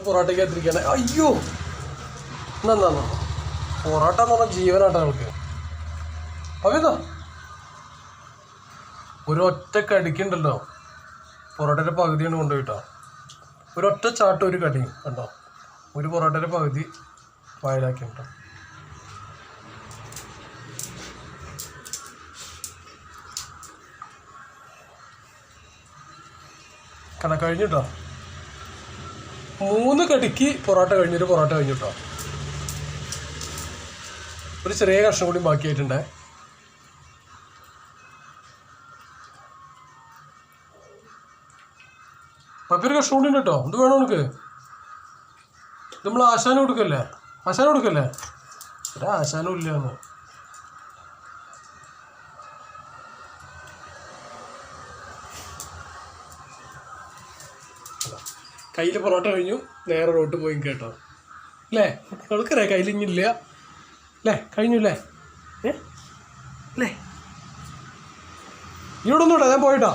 പൊറോട്ടയ്ക്ക് എത്തിരിക്കുകയാണ്. അയ്യോ എന്നാ പൊറോട്ട എന്ന് പറഞ്ഞാൽ ജീവനാട്ടോ ഞങ്ങൾക്ക്. അതെന്താ ഒരൊറ്റ കടിക്കുണ്ടല്ലോ, പൊറോട്ടയുടെ പകുതിയാണ് കൊണ്ടുപോയിട്ടോ. ഒരൊറ്റ ചാട്ടം ഒരു കടി കണ്ടോ, ഒരു പൊറോട്ടയുടെ പകുതി വായിലാക്കി കേട്ടോ. കഴിഞ്ഞിട്ടോ, 3 കടിക്ക് പൊറോട്ട കഴിഞ്ഞിട്ട് പൊറോട്ട കഴിഞ്ഞിട്ടോ. ഒരു ചെറിയ കഷ്ണം കൂടി ബാക്കിയായിട്ടുണ്ടേ. പപ്പൊരു കഷ്ണം കൂടി ഉണ്ട് കേട്ടോ. എന്ത് വേണം നമുക്ക്? നമ്മൾ ആശാനം കൊടുക്കല്ലേ, ഒരാശാനും ഇല്ലയെന്ന്. കയ്യിൽ പൊറോട്ട കഴിഞ്ഞു, നേരെ റോട്ട് പോയി കേട്ടോ. അല്ലേ നമുക്കറിയാം കയ്യിലിഞ്ഞില്ല അല്ലേ, കഴിഞ്ഞു അല്ലേ അല്ലേ. ഇവിടെ ഒന്നും കേട്ടോ, ഞാൻ പോയിട്ടോ.